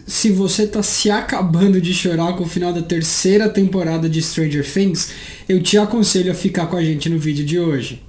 se você tá se acabando de chorar com o final da terceira temporada de Stranger Things, eu te aconselho a ficar com a gente no vídeo de hoje.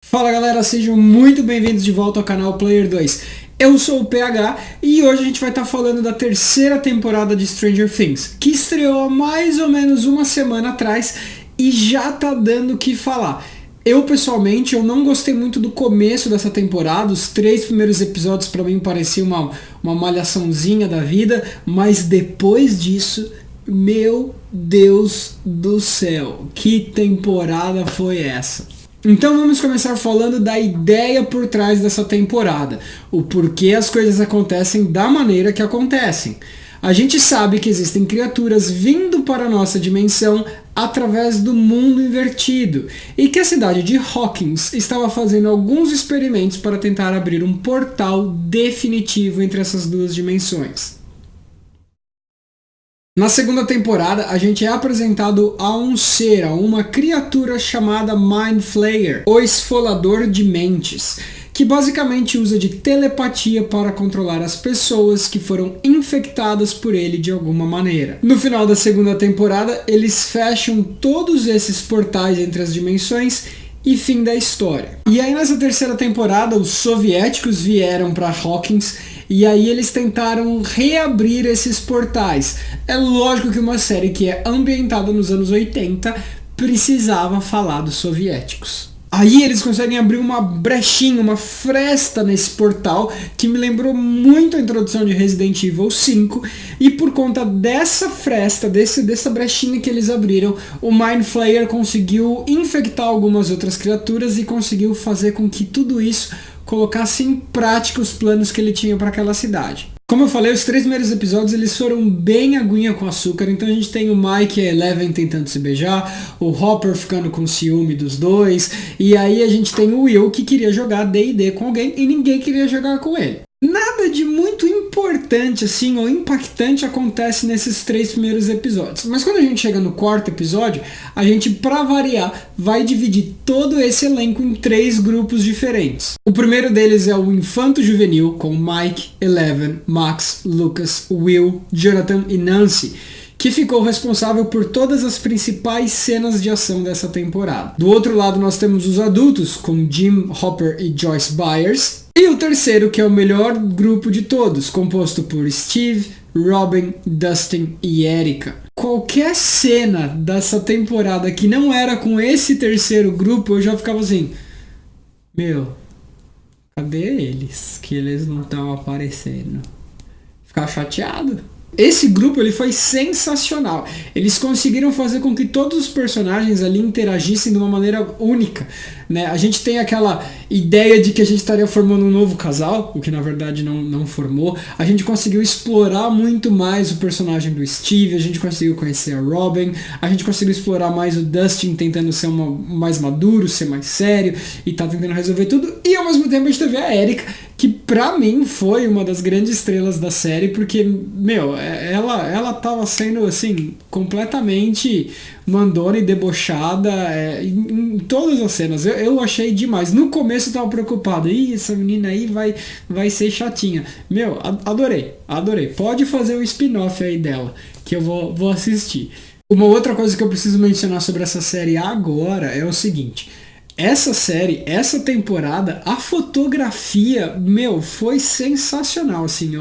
Fala galera, sejam muito bem-vindos de volta ao canal Player 2. Eu sou o PH e hoje a gente vai estar falando da terceira temporada de Stranger Things, que estreou há mais ou menos uma semana atrás e já tá dando o que falar. Eu pessoalmente não gostei muito do começo dessa temporada, os 3 primeiros episódios pra mim pareciam uma malhaçãozinha da vida, mas depois disso, meu Deus do céu, que temporada foi essa? Então vamos começar falando da ideia por trás dessa temporada, o porquê as coisas acontecem da maneira que acontecem. A gente sabe que existem criaturas vindo para a nossa dimensão através do mundo invertido e que a cidade de Hawkins estava fazendo alguns experimentos para tentar abrir um portal definitivo entre essas duas dimensões. Na segunda temporada, a gente é apresentado a um ser, a uma criatura chamada Mind Flayer, o esfolador de mentes, que basicamente usa de telepatia para controlar as pessoas que foram infectadas por ele de alguma maneira. No final da segunda temporada, eles fecham todos esses portais entre as dimensões e fim da história. E aí nessa terceira temporada, os soviéticos vieram para Hawkins e aí eles tentaram reabrir esses portais. É lógico que uma série que é ambientada nos anos 80 precisava falar dos soviéticos. Aí eles conseguem abrir uma brechinha, uma fresta nesse portal que me lembrou muito a introdução de Resident Evil 5, e por conta dessa fresta, dessa brechinha que eles abriram, o Mind Flayer conseguiu infectar algumas outras criaturas e conseguiu fazer com que tudo isso colocasse em prática os planos que ele tinha para aquela cidade. Como eu falei, os 3 primeiros episódios eles foram bem aguinha com açúcar, então a gente tem o Mike e a Eleven tentando se beijar, o Hopper ficando com ciúme dos dois, e aí a gente tem o Will que queria jogar D&D com alguém e ninguém queria jogar com ele. Nada de muito importante assim ou impactante acontece nesses 3 primeiros episódios. Mas quando a gente chega no 4º episódio, a gente, pra variar, vai dividir todo esse elenco em 3 grupos diferentes. O primeiro deles é o Infanto Juvenil, com Mike, Eleven, Max, Lucas, Will, Jonathan e Nancy, que ficou responsável por todas as principais cenas de ação dessa temporada. Do outro lado nós temos os adultos, com Jim, Hopper e Joyce Byers. E o terceiro, que é o melhor grupo de todos, composto por Steve, Robin, Dustin e Erica. Qualquer cena dessa temporada que não era com esse terceiro grupo, eu já ficava assim, meu, cadê eles? Que eles não estão aparecendo. Ficava chateado. Esse grupo ele foi sensacional. Eles conseguiram fazer com que todos os personagens ali interagissem de uma maneira única, né? A gente tem aquela ideia de que a gente estaria formando um novo casal, o que na verdade não formou. A gente conseguiu explorar muito mais o personagem do Steve, a gente conseguiu conhecer a Robin, a gente conseguiu explorar mais o Dustin tentando ser mais maduro, ser mais sério e tá tentando resolver tudo. E ao mesmo tempo a gente teve a Erica, que pra mim foi uma das grandes estrelas da série, porque, meu, ela tava sendo, assim, completamente mandona e debochada em todas as cenas. Eu achei demais. No começo eu tava preocupado, essa menina aí vai ser chatinha. Meu, adorei. Pode fazer um spin-off aí dela, que eu vou assistir. Uma outra coisa que eu preciso mencionar sobre essa série agora é o seguinte: essa série, essa temporada, a fotografia, meu, foi sensacional, assim,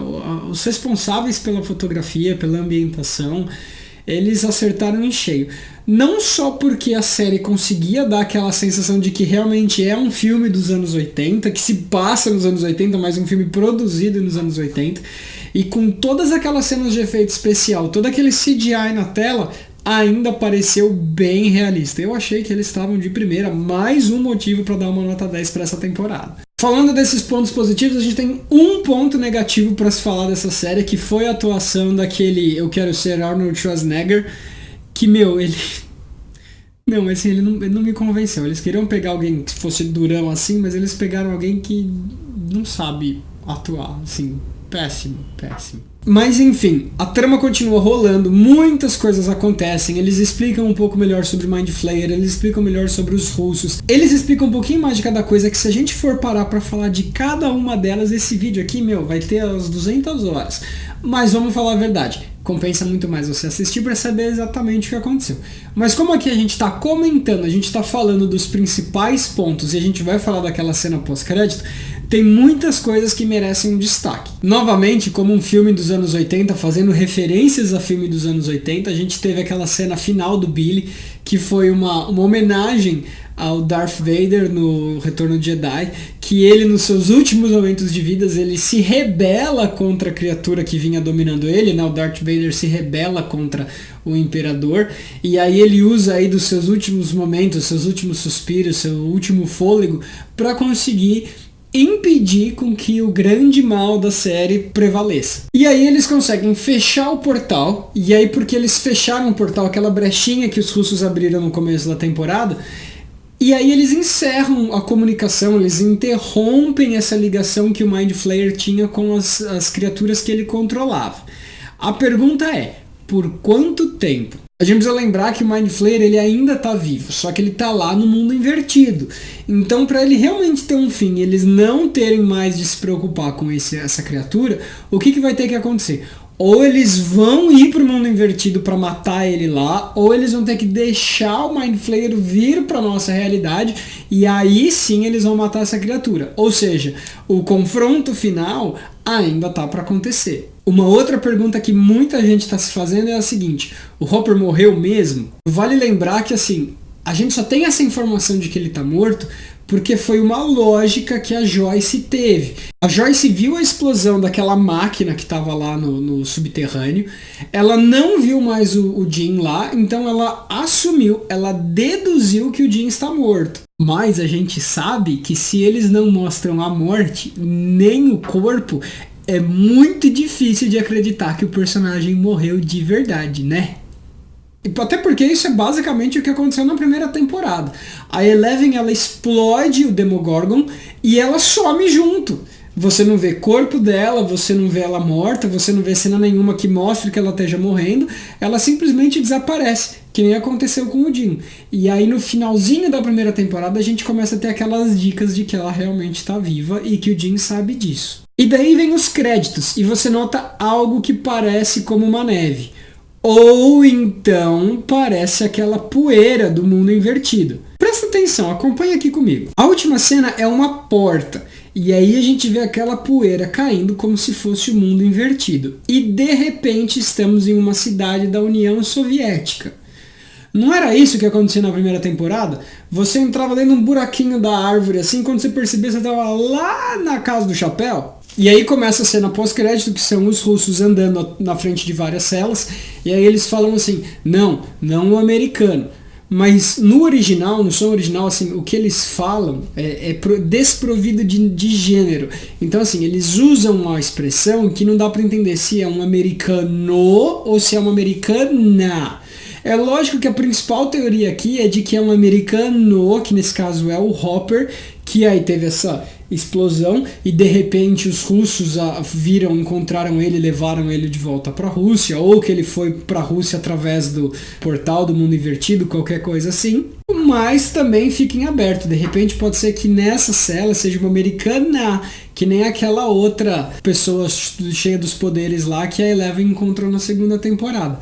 os responsáveis pela fotografia, pela ambientação, eles acertaram em cheio. Não só porque a série conseguia dar aquela sensação de que realmente é um filme dos anos 80, que se passa nos anos 80, mas um filme produzido nos anos 80, e com todas aquelas cenas de efeito especial, todo aquele CGI na tela, ainda pareceu bem realista. Eu achei que eles estavam de primeira, mais um motivo para dar uma nota 10 para essa temporada. Falando desses pontos positivos, a gente tem um ponto negativo para se falar dessa série, que foi a atuação daquele Eu Quero Ser Arnold Schwarzenegger, que, meu, ele... Não, assim, ele não me convenceu. Eles queriam pegar alguém que fosse durão assim, mas eles pegaram alguém que não sabe atuar, assim, péssimo. Mas enfim, a trama continua rolando, muitas coisas acontecem, eles explicam um pouco melhor sobre Mind Flayer, eles explicam melhor sobre os russos, eles explicam um pouquinho mais de cada coisa, que se a gente for parar pra falar de cada uma delas, esse vídeo aqui, vai ter as 200 horas. Mas vamos falar a verdade, compensa muito mais você assistir para saber exatamente o que aconteceu. Mas como aqui a gente está comentando, a gente está falando dos principais pontos e a gente vai falar daquela cena pós-crédito, tem muitas coisas que merecem um destaque. Novamente, como um filme dos anos 80, fazendo referências a filme dos anos 80, a gente teve aquela cena final do Billy, que foi uma homenagem ao Darth Vader no Retorno de Jedi, que ele nos seus últimos momentos de vida, ele se rebela contra a criatura que vinha dominando ele, né? O Darth Vader se rebela contra o Imperador, e aí ele usa aí dos seus últimos momentos, seus últimos suspiros, seu último fôlego, para conseguir impedir com que o grande mal da série prevaleça. E aí eles conseguem fechar o portal, e aí porque eles fecharam o portal, aquela brechinha que os russos abriram no começo da temporada, e aí eles encerram a comunicação, eles interrompem essa ligação que o Mind Flayer tinha com as criaturas que ele controlava. A pergunta é, por quanto tempo? A gente precisa lembrar que o Mind Flayer ele ainda está vivo, só que ele está lá no mundo invertido. Então, para ele realmente ter um fim, eles não terem mais de se preocupar com essa criatura, o que vai ter que acontecer? Ou eles vão ir para o mundo invertido para matar ele lá, ou eles vão ter que deixar o Mind Flayer vir para nossa realidade, e aí sim eles vão matar essa criatura. Ou seja, o confronto final ainda está para acontecer. Uma outra pergunta que muita gente está se fazendo é a seguinte: o Hopper morreu mesmo? Vale lembrar que assim, a gente só tem essa informação de que ele está morto porque foi uma lógica que a Joyce teve. A Joyce viu a explosão daquela máquina que estava lá no subterrâneo, ela não viu mais o Jim lá, então ela assumiu, ela deduziu que o Jim está morto. Mas a gente sabe que se eles não mostram a morte, nem o corpo, é muito difícil de acreditar que o personagem morreu de verdade, né? Até porque isso é basicamente o que aconteceu na primeira temporada. A Eleven, ela explode o Demogorgon e ela some junto. Você não vê corpo dela, você não vê ela morta, você não vê cena nenhuma que mostre que ela esteja morrendo. Ela simplesmente desaparece, que nem aconteceu com o Jim. E aí no finalzinho da primeira temporada a gente começa a ter aquelas dicas de que ela realmente está viva e que o Jim sabe disso. E daí vem os créditos e você nota algo que parece como uma neve. Ou então parece aquela poeira do mundo invertido. Presta atenção, acompanha aqui comigo. A última cena é uma porta. E aí a gente vê aquela poeira caindo como se fosse o mundo invertido. E de repente estamos em uma cidade da União Soviética. Não era isso que acontecia na primeira temporada? Você entrava dentro de um buraquinho da árvore assim, quando você percebia você estava lá na Casa do Chapéu? E aí começa a cena pós-crédito, que são os russos andando na frente de várias celas, e aí eles falam assim, não o americano. Mas no original, no som original, assim, o que eles falam é desprovido de gênero. Então, assim, eles usam uma expressão que não dá para entender se é um americano ou se é uma americana. É lógico que a principal teoria aqui é de que é um americano, que nesse caso é o Hopper, que aí teve essa explosão e de repente os russos encontraram ele e levaram ele de volta para a Rússia, ou que ele foi para a Rússia através do portal do mundo invertido, qualquer coisa assim. Mas também fica em aberto, de repente pode ser que nessa cela seja uma americana, que nem aquela outra pessoa cheia dos poderes lá que a Eleven encontrou na segunda temporada.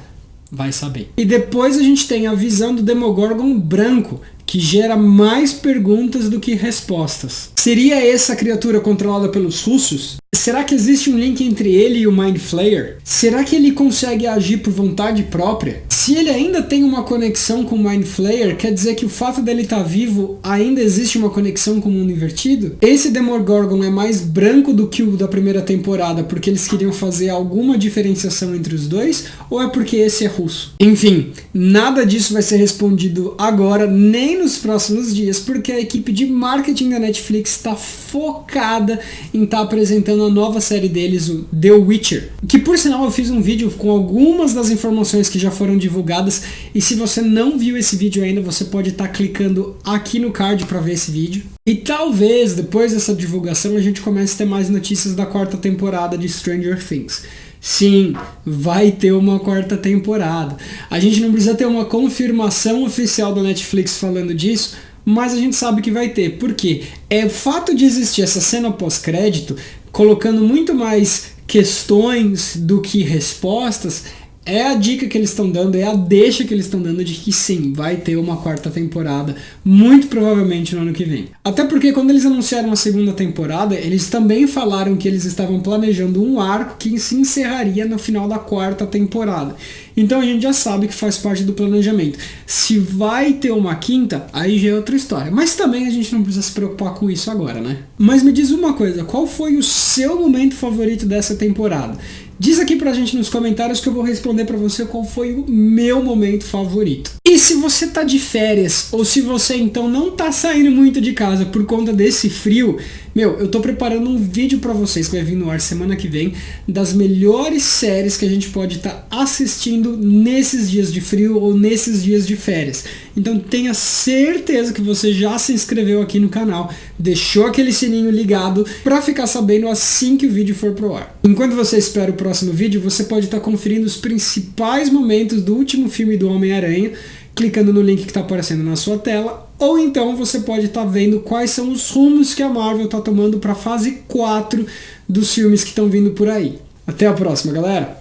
Vai saber. E depois a gente tem a visão do Demogorgon branco, que gera mais perguntas do que respostas. Seria essa criatura controlada pelos russos? Será que existe um link entre ele e o Mind Flayer? Será que ele consegue agir por vontade própria? Se ele ainda tem uma conexão com o Mind Flayer, quer dizer que o fato dele estar vivo ainda existe uma conexão com o mundo invertido? Esse Demogorgon é mais branco do que o da primeira temporada porque eles queriam fazer alguma diferenciação entre os dois? Ou é porque esse é russo? Enfim, nada disso vai ser respondido agora, nem nos próximos dias, porque a equipe de marketing da Netflix está focada em estar apresentando a nova série deles, o The Witcher, que por sinal eu fiz um vídeo com algumas das informações que já foram divulgadas, e se você não viu esse vídeo ainda, você pode estar clicando aqui no card para ver esse vídeo. E talvez depois dessa divulgação a gente comece a ter mais notícias da quarta temporada de Stranger Things. Sim, vai ter uma quarta temporada. A gente não precisa ter uma confirmação oficial da Netflix falando disso, mas a gente sabe que vai ter. Por quê? É o fato de existir essa cena pós-crédito, colocando muito mais questões do que respostas, é a dica que eles estão dando, é a deixa que eles estão dando de que sim, vai ter uma quarta temporada, muito provavelmente no ano que vem. Até porque quando eles anunciaram a segunda temporada, eles também falaram que eles estavam planejando um arco que se encerraria no final da quarta temporada. Então a gente já sabe que faz parte do planejamento. Se vai ter uma quinta, aí já é outra história. Mas também a gente não precisa se preocupar com isso agora, né? Mas me diz uma coisa, qual foi o seu momento favorito dessa temporada? Diz aqui pra gente nos comentários que eu vou responder pra você qual foi o meu momento favorito. E se você tá de férias, ou se você então não tá saindo muito de casa por conta desse frio, eu tô preparando um vídeo pra vocês que vai vir no ar semana que vem, das melhores séries que a gente pode estar assistindo nesses dias de frio ou nesses dias de férias. Então tenha certeza que você já se inscreveu aqui no canal, deixou aquele sininho ligado pra ficar sabendo assim que o vídeo for pro ar. Enquanto você espera o próximo vídeo, você pode estar conferindo os principais momentos do último filme do Homem-Aranha, clicando no link que está aparecendo na sua tela, ou então você pode estar vendo quais são os rumos que a Marvel está tomando para a fase 4 dos filmes que estão vindo por aí. Até a próxima, galera!